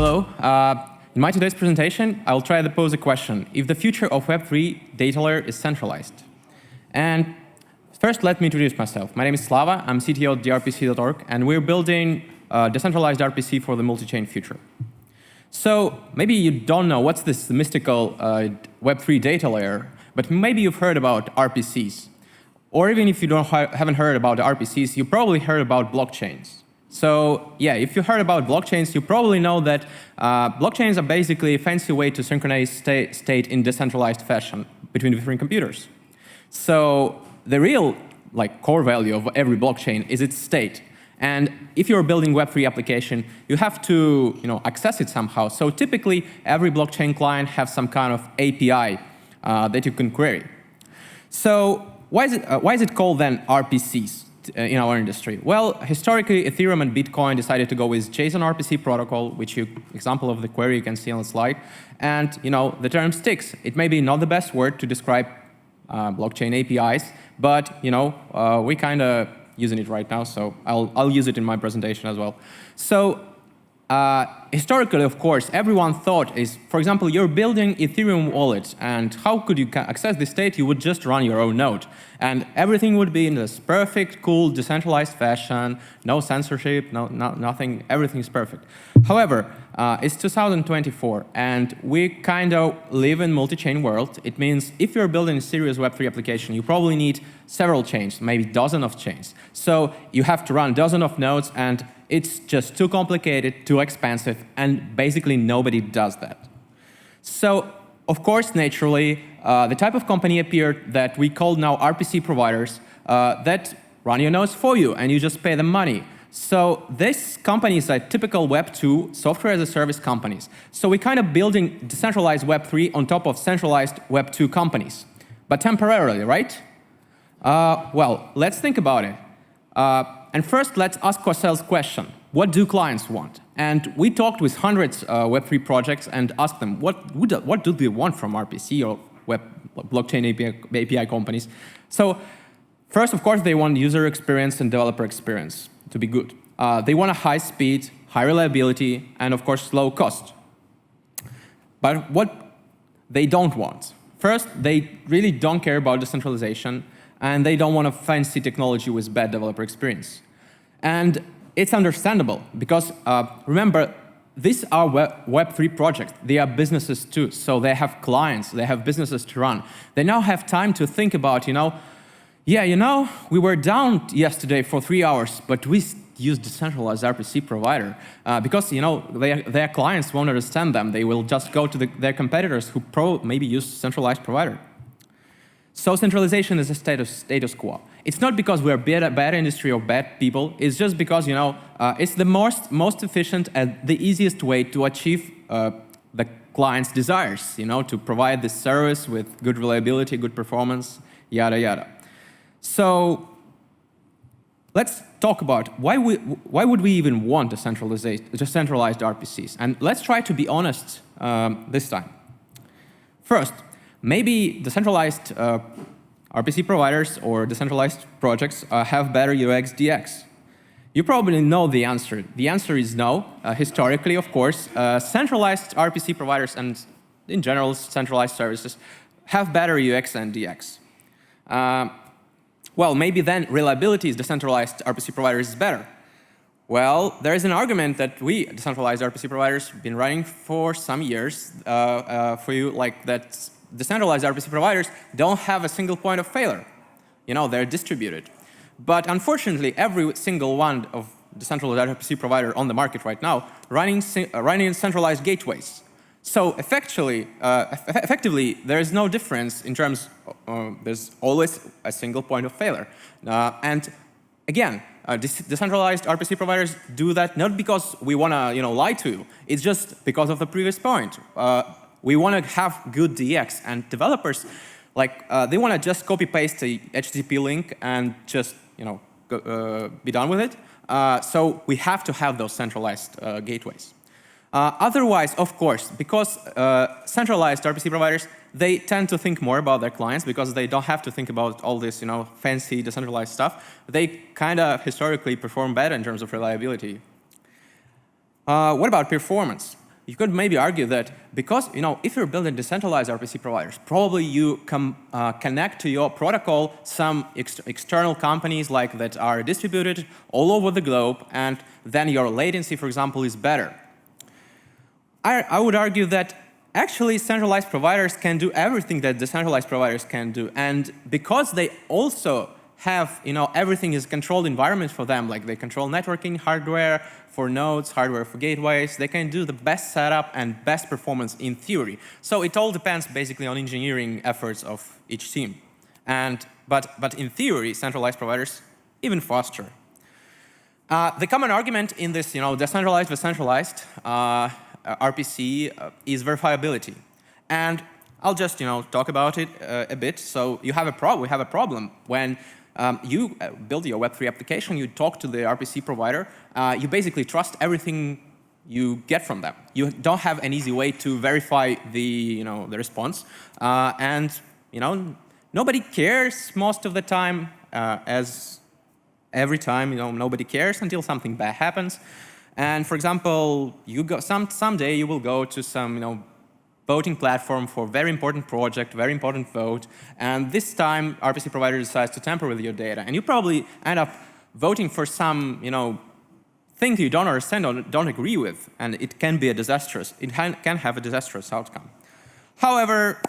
Hello. In my today's presentation, I'll try to pose a question. If the future of Web3 data layer is centralized? And first, let me introduce myself. My name is Slava. I'm CTO at dRPC.org, and we're building decentralized RPC for the multi-chain future. So maybe you don't know what's this mystical Web3 data layer, but maybe you've heard about RPCs. Or even if you haven't heard about RPCs, you probably heard about blockchains. So yeah, if you heard about blockchains, you probably know that blockchains are basically a fancy way to synchronize state in decentralized fashion between different computers. So the real core value of every blockchain is its state. And if you're building Web3 application, you have to access it somehow. So typically, every blockchain client has some kind of API that you can query. So why is it called then RPCs in our industry? Well, historically, Ethereum and Bitcoin decided to go with JSON RPC protocol, which example of the query you can see on the slide. And the term sticks. It may be not the best word to describe blockchain APIs, but we kind of using it right now, so I'll use it in my presentation as well. So historically, of course, everyone thought is, for example, you're building Ethereum wallet, and how could you access the state? You would just run your own node, and everything would be in this perfect, cool, decentralized fashion, no censorship, nothing, everything's perfect. However, it's 2024, and we kind of live in multi-chain world. It means if you're building a serious Web3 application, you probably need several chains, maybe dozens of chains. So you have to run dozens of nodes, and it's just too complicated, too expensive, and basically nobody does that. So, of course, naturally, the type of company appeared that we call now RPC providers that run your nodes for you, and you just pay them money. So these companies are typical Web2 software as a service companies. So we're kind of building decentralized Web3 on top of centralized Web2 companies, but temporarily, right? Well, let's think about it. And first, let's ask ourselves a question. What do clients want? And we talked with hundreds of Web3 projects and asked them, what do they want from RPC or blockchain API companies? So first, of course, they want user experience and developer experience to be good. They want a high speed, high reliability, and of course, low cost. But what they don't want? First, they really don't care about decentralization, and they don't want a fancy technology with bad developer experience. And it's understandable, because remember, these are Web3 projects. They are businesses too, so they have clients, they have businesses to run. They now have time to think about, we were down yesterday for 3 hours, but we used decentralized RPC provider because their clients won't understand them. They will just go to their competitors who maybe use centralized provider. So centralization is a status quo. It's not because we're bad industry or bad people. It's just because it's the most efficient and the easiest way to achieve the client's desires. To provide this service with good reliability, good performance, yada yada. So let's talk about why would we even want decentralized RPCs? And let's try to be honest this time. First, maybe decentralized RPC providers or decentralized projects have better UX DX. You probably know the answer. The answer is no. Historically, of course, centralized RPC providers and, in general, centralized services have better UX and DX. Well, maybe then reliability is decentralized RPC providers is better. Well, there is an argument that we, decentralized RPC providers, have been running for some years for you, that decentralized RPC providers don't have a single point of failure. They're distributed. But unfortunately, every single one of decentralized RPC provider on the market right now running centralized gateways. So effectively, there is no difference in terms there's always a single point of failure. And again, decentralized RPC providers do that not because we want to lie to you. It's just because of the previous point. We want to have good DX, and developers, they want to just copy-paste the HTTP link and just be done with it. So we have to have those centralized gateways. Otherwise, of course, because centralized RPC providers, they tend to think more about their clients because they don't have to think about all this, fancy decentralized stuff. They kind of historically perform better in terms of reliability. What about performance? you could maybe argue that because, if you're building decentralized RPC providers, probably you connect to your protocol some external companies that are distributed all over the globe, and then your latency, for example, is better. I would argue that actually centralized providers can do everything that decentralized providers can do, and because they also have, everything is controlled environment for them, like they control networking, hardware for nodes, hardware for gateways, they can do the best setup and best performance in theory. So it all depends basically on engineering efforts of each team. But in theory, centralized providers even faster. The common argument in this, decentralized versus centralized RPC is verifiability. And I'll just, talk about it a bit. So we have a problem when you build your Web3 application, you talk to the RPC provider, you basically trust everything you get from them. You don't have an easy way to verify the response, and nobody cares most of the time. As every time, nobody cares until something bad happens. And for example, someday you will go to some voting platform for very important project, very important vote, and this time RPC provider decides to tamper with your data, and you probably end up voting for some thing you don't understand or don't agree with, and it can be it can have a disastrous outcome. However,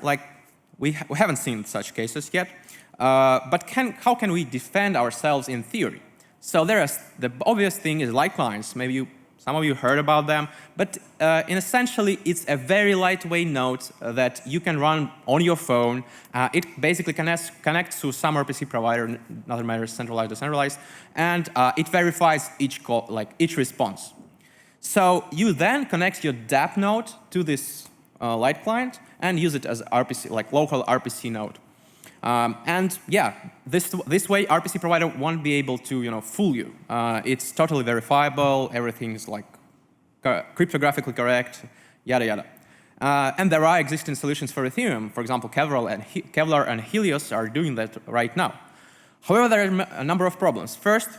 we haven't seen such cases yet, but how can we defend ourselves in theory? So the obvious thing is light clients. Maybe some of you heard about them, but essentially it's a very lightweight node that you can run on your phone. It basically connects to some RPC provider, doesn't matter, centralized or decentralized, and it verifies each call, each response. So you then connect your dApp node to this light client and use it as RPC, local RPC node. And yeah, this way RPC provider won't be able to fool you. It's totally verifiable. Everything's cryptographically correct, yada yada. And there are existing solutions for Ethereum. For example, Kevlar and Helios are doing that right now. However, there are a number of problems. First,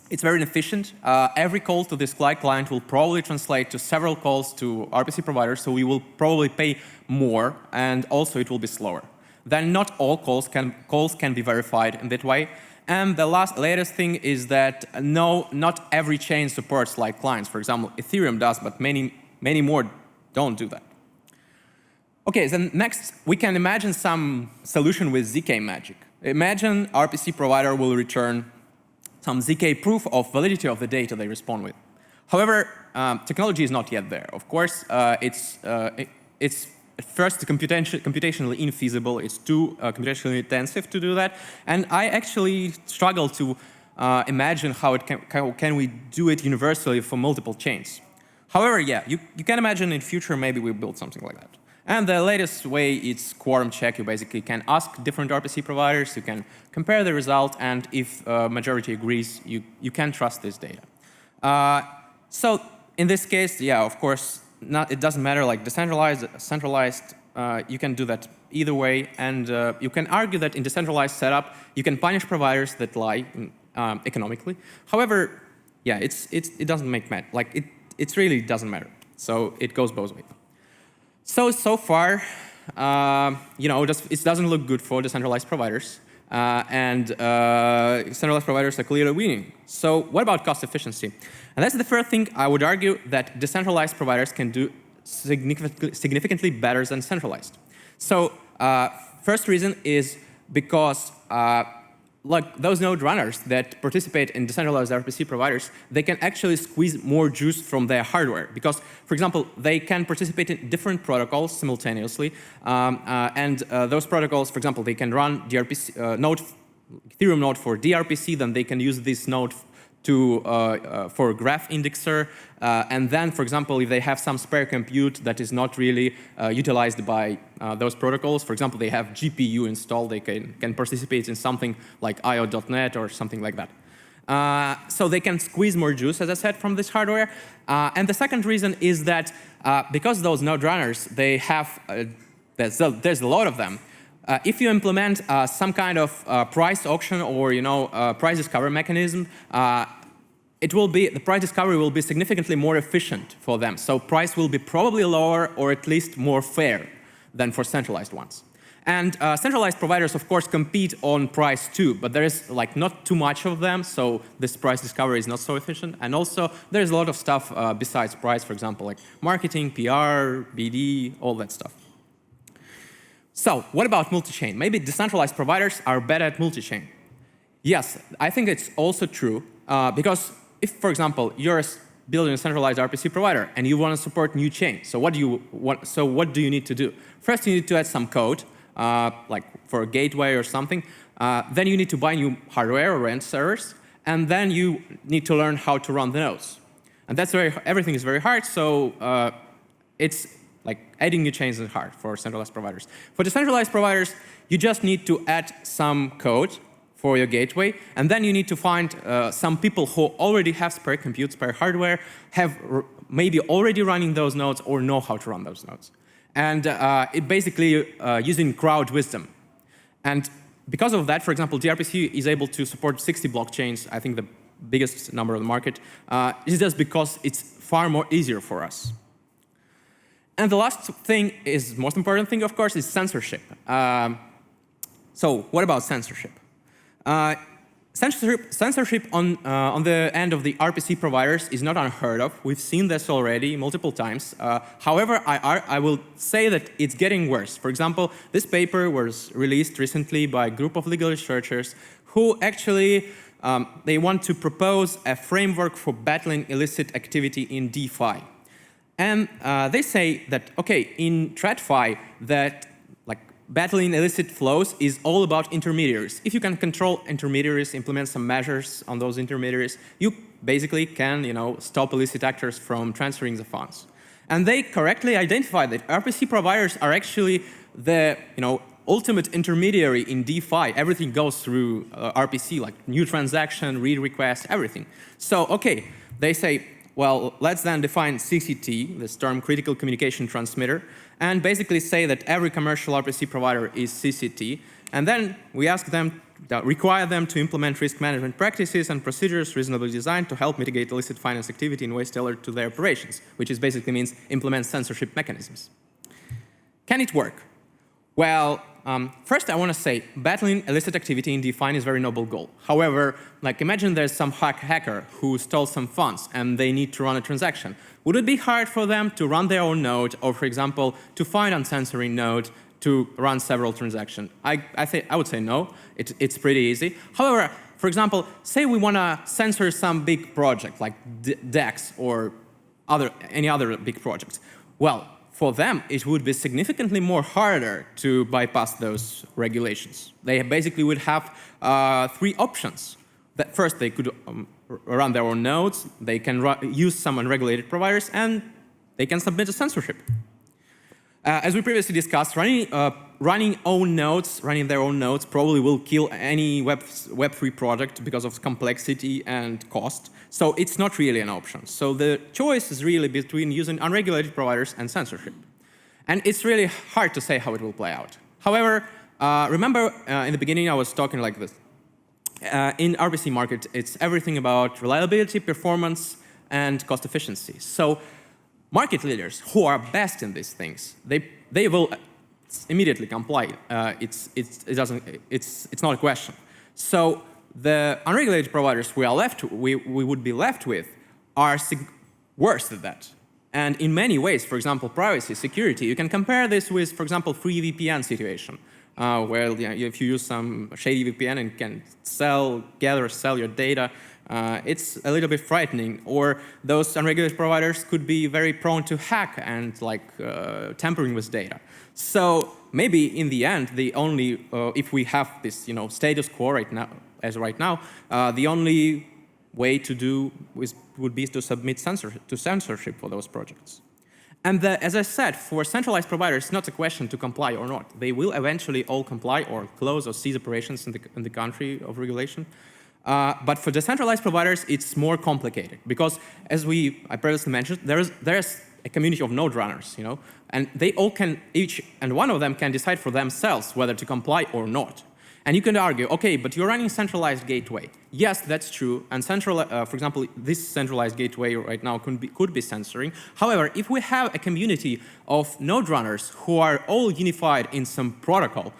it's very inefficient. Every call to this client will probably translate to several calls to RPC providers, so we will probably pay more, and also it will be slower. Then not all calls can be verified in that way. And the latest thing is that not every chain supports light clients. For example, Ethereum does, but many more don't do that. Okay, then next, we can imagine some solution with ZK magic. Imagine RPC provider will return some ZK proof of validity of the data they respond with. However, technology is not yet there. Of course, it's first computationally infeasible. It's too computationally intensive to do that. And I actually struggle to imagine how can we do it universally for multiple chains. However, yeah, you can imagine in future maybe we build something like that. And the latest way is quorum check. You basically can ask different RPC providers, you can compare the result, and if majority agrees, you can trust this data. So in this case, yeah, of course, it doesn't matter, decentralized, centralized, you can do that either way, and you can argue that in decentralized setup, you can punish providers that lie economically. However, yeah, it doesn't make matter. It really doesn't matter. So it goes both ways. So far, it doesn't look good for decentralized providers, and centralized providers are clearly winning. So what about cost efficiency? And that's the first thing I would argue that decentralized providers can do significantly better than centralized. So first reason is because those node runners that participate in decentralized RPC providers, they can actually squeeze more juice from their hardware. Because, for example, they can participate in different protocols simultaneously. And those protocols, for example, they can run dRPC, Ethereum node for dRPC, then they can use this node for a graph indexer, and then, for example, if they have some spare compute that is not really utilized by those protocols, for example, they have GPU installed, they can participate in something like IO.NET or something like that. So they can squeeze more juice, as I said, from this hardware. And the second reason is that because those node runners, they have, there's a lot of them. If you implement some kind of price auction or price discovery mechanism, the price discovery will be significantly more efficient for them. So price will be probably lower or at least more fair than for centralized ones. And centralized providers, of course, compete on price too, but there is like not too much of them, so this price discovery is not so efficient. And also, there's a lot of stuff besides price, for example, like marketing, PR, BD, all that stuff. So what about multi-chain? Maybe decentralized providers are better at multi-chain. Yes, I think it's also true, because if, for example, you're building a centralized RPC provider and you want to support new chains, so what do you need to do? First, you need to add some code, like for a gateway or something. Then you need to buy new hardware or rent servers, and then you need to learn how to run the nodes. And that's everything is very hard, so it's like adding new chains is hard for centralized providers. For decentralized providers, you just need to add some code for your gateway, and then you need to find some people who already have spare compute, spare hardware, have maybe already running those nodes or know how to run those nodes. And it basically using crowd wisdom. And because of that, for example, dRPC is able to support 60 blockchains, I think the biggest number on the market. It's just because it's far more easier for us. And the last thing is, most important thing, of course, is censorship. So what about censorship? Censorship on the end of the RPC providers is not unheard of. We've seen this already multiple times. However, I will say that it's getting worse. For example, this paper was released recently by a group of legal researchers who actually they want to propose a framework for battling illicit activity in DeFi. And they say that, okay, in TradFi, that battling illicit flows is all about intermediaries. If you can control intermediaries, implement some measures on those intermediaries, you basically can, stop illicit actors from transferring the funds. And they correctly identify that RPC providers are actually the, ultimate intermediary in DeFi. Everything goes through RPC, like new transaction, read request, everything. So, okay, they say, well, let's then define CCT, this term critical communication transmitter, and basically say that every commercial RPC provider is CCT. And then we ask them, require them to implement risk management practices and procedures reasonably designed to help mitigate illicit finance activity in ways tailored to their operations, which is basically means implement censorship mechanisms. Can it work? Well, first I want to say battling illicit activity in DeFi is a very noble goal. However, imagine there's some hacker who stole some funds and they need to run a transaction. Would it be hard for them to run their own node, or for example, to find uncensoring node to run several transactions? I would say no. It's pretty easy. However, for example, say we want to censor some big project like DEX or any other big projects. Well, for them, it would be significantly more harder to bypass those regulations. They basically would have 3 options. That first, they could run their own nodes, they can use some unregulated providers, and they can submit to censorship. As we previously discussed, running their own nodes probably will kill any Web3 project because of complexity and cost. So it's not really an option. So the choice is really between using unregulated providers and censorship. And it's really hard to say how it will play out. However, remember in the beginning I was talking like this. In RPC market, it's everything about reliability, performance, and cost efficiency. So market leaders who are best in these things, they will immediately comply. It's not a question. So the unregulated providers we would be left with are worse than that. And in many ways, for example, privacy, security, you can compare this with, for example, free VPN situation, where if you use some shady VPN and can sell your data, it's a little bit frightening. Or those unregulated providers could be very prone to hack and tampering with data. So maybe in the end, if we have this status quo right now, the only way to do would be to submit to censorship for those projects. And as I said, for centralized providers, it's not a question to comply or not. They will eventually all comply or close or cease operations in the country of regulation. But for decentralized providers, it's more complicated because, as I previously mentioned, there's a community of node runners, and they all each and one of them can decide for themselves whether to comply or not. And you can argue, okay, but you're running centralized gateway. Yes, that's true. And for example, this centralized gateway right now could be censoring. However, if we have a community of node runners who are all unified in some protocol,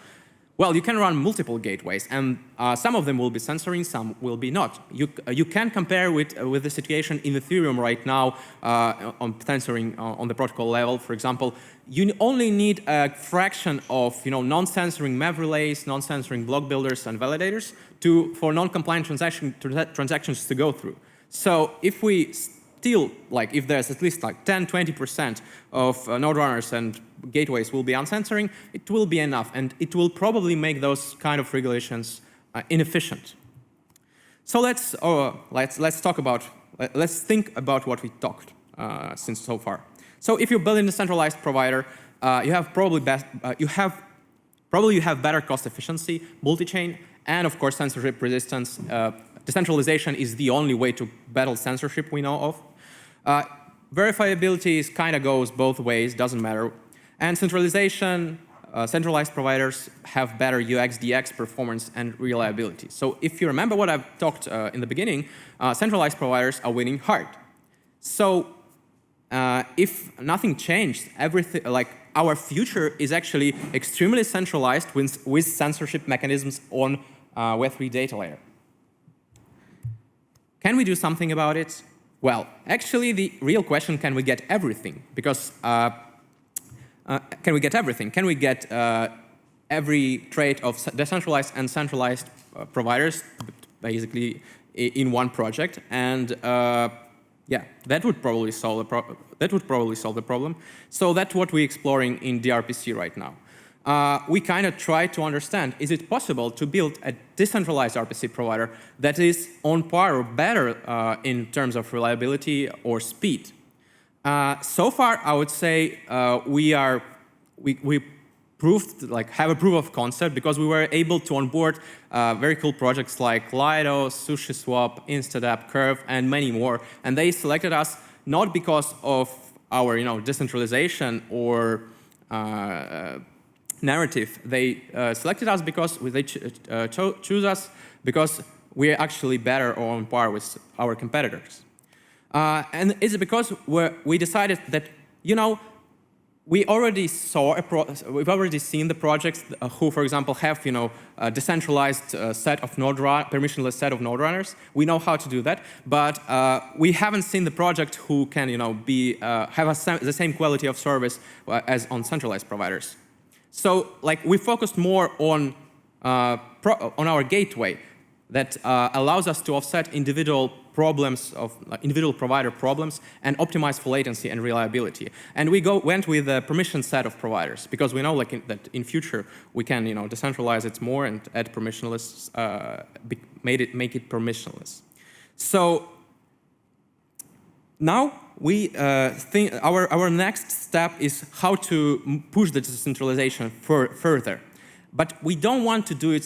well, you can run multiple gateways, and some of them will be censoring, some will be not. You can compare with the situation in Ethereum right now on censoring on the protocol level. For example, you only need a fraction of non-censoring MEV relays, non-censoring block builders and validators for non-compliant transactions to go through. So if we still, if there's at least 10–20% of node runners and gateways will be uncensoring, it will be enough, and it will probably make those kind of regulations inefficient. So let's think about what we talked since so far. So if you're building a centralized provider, you have better cost efficiency, multi-chain, and of course censorship resistance. Decentralization is the only way to battle censorship we know of. Verifiability kind of goes both ways, doesn't matter. And centralization, centralized providers have better UX, DX, performance, and reliability. So if you remember what I've talked in the beginning, centralized providers are winning hard. So if nothing changed, everything, our future is actually extremely centralized with censorship mechanisms on Web3 data layer. Can we do something about it? Well, actually, the real question, can we get everything? Because can we get everything? Can we get every trait of decentralized and centralized providers basically in one project? And yeah, that would probably solve the problem. So that's what we're exploring in dRPC right now. We kind of try to understand, is it possible to build a decentralized RPC provider that is on par or better in terms of reliability or speed? So far, I would say we proved, have a proof of concept because we were able to onboard very cool projects like Lido, SushiSwap, ETHDam, Curve, and many more. And they selected us not because of our decentralization or narrative. They selected us because they choose us because we're actually better or on par with our competitors. And it's because we decided that, we've already seen the projects who, for example, have a decentralized set of permissionless set of node runners. We know how to do that, but we haven't seen the project who can have the same quality of service as on centralized providers. So we focused more on our gateway that allows us to offset individual problems of individual provider problems and optimize for latency and reliability. And we went with a permission set of providers because we know that in future we can decentralize it more and add permissionless, make it permissionless. So now we think our next step is how to push the decentralization further, but we don't want to do it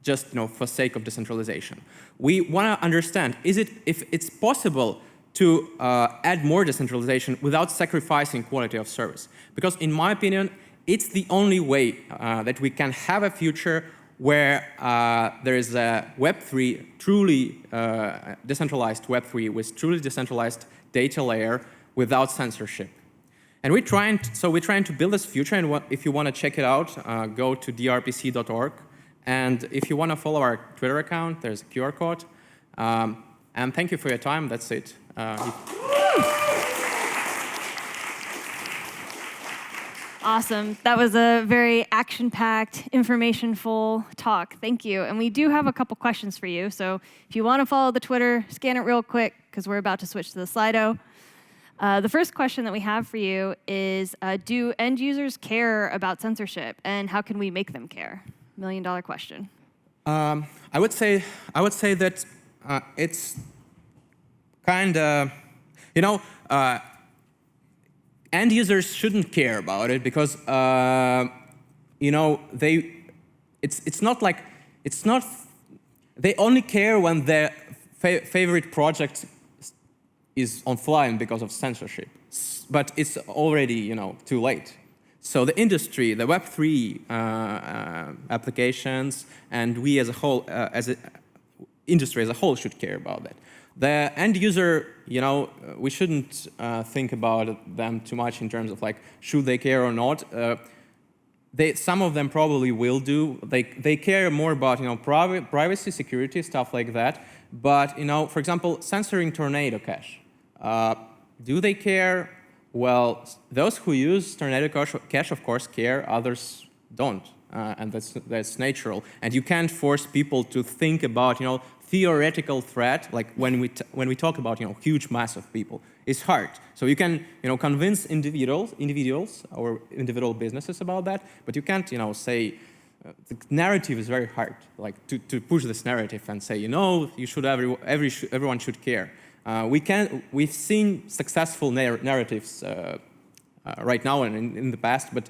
just for sake of decentralization. We want to understand if it's possible to add more decentralization without sacrificing quality of service. Because in my opinion, it's the only way that we can have a future where there is a Web3 truly decentralized Web3 with truly decentralized data layer without censorship. And we're trying to build this future. And if you want to check it out, go to drpc.org. And if you want to follow our Twitter account, there's a QR code. And thank you for your time. That's it. Awesome. That was a very action-packed, information-full talk. Thank you. And we do have a couple questions for you. So if you want to follow the Twitter, scan it real quick, because we're about to switch to the Slido. The first question that we have for you is, do end users care about censorship? And how can we make them care? $1 million question. I would say that it's kind of, end users shouldn't care about it because, they only care when their favorite project is on flying because of censorship. But it's already, too late. So the industry, the Web3 applications, and we as a whole, industry as a whole should care about that. The end user, we shouldn't think about them too much in terms of like, should they care or not? Some of them probably will do. They care more about privacy, security, stuff like that. But for example, censoring tornado cache. Do they care? Well, those who use tornado cache, of course, care. Others don't, and that's natural. And you can't force people to think about theoretical threat, like when we talk about huge mass of people, it's hard. So you can convince individuals or individual businesses about that, but you can't say the narrative is very hard, like to push this narrative and say you should everyone should care. We've seen successful narratives right now and in the past, but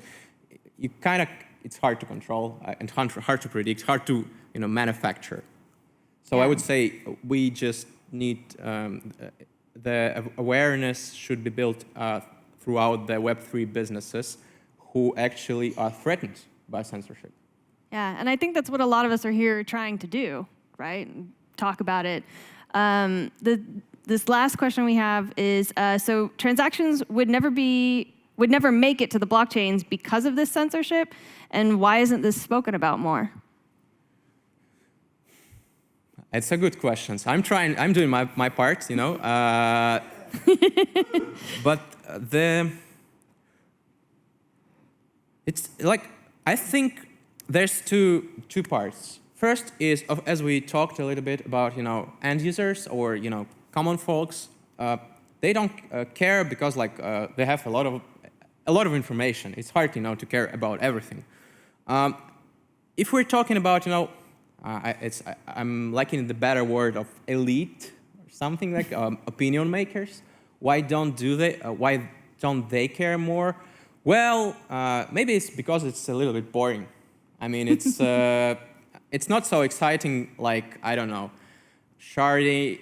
it's hard to control and hard to predict, hard to manufacture. So I would say we just need the awareness should be built throughout the Web3 businesses who actually are threatened by censorship. Yeah, and I think that's what a lot of us are here trying to do, right? Talk about it. This last question we have is, so transactions would never make it to the blockchains because of this censorship, and why isn't this spoken about more? It's a good question. So I'm doing my part, but it's like, I think there's two parts. First is, as we talked a little bit about, end users or, common folks, they don't care because they have a lot of information. It's hard, to care about everything. If we're talking about, I'm liking the better word of elite or something like opinion makers. Why don't they care more? Well, maybe it's because it's a little bit boring. I mean, it's not so exciting like, I don't know, sharding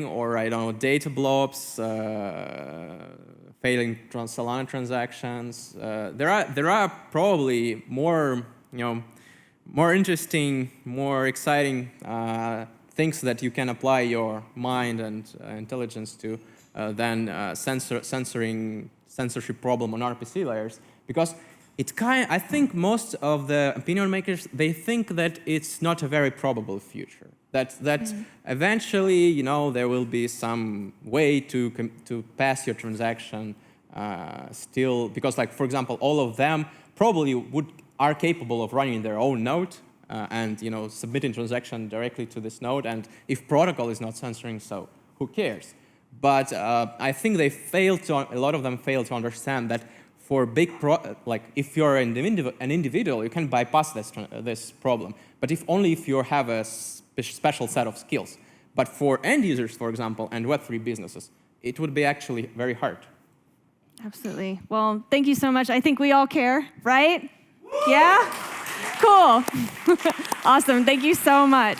or I don't know, data blobs, failing Solana transactions. There are probably more interesting, more exciting things that you can apply your mind and intelligence to than censorship problem on RPC layers, because I think most of the opinion makers, they think that it's not a very probable future. That eventually, there will be some way to pass your transaction still, because for example, all of them probably are capable of running their own node and submitting transaction directly to this node. And if protocol is not censoring, so who cares? But I think a lot of them fail to understand that for big if you're an individual, you can bypass this problem. But only if you have a special set of skills. But for end users, for example, and Web3 businesses, it would be actually very hard. Absolutely. Well, thank you so much. I think we all care, right? Yeah? Cool. Awesome. Thank you so much.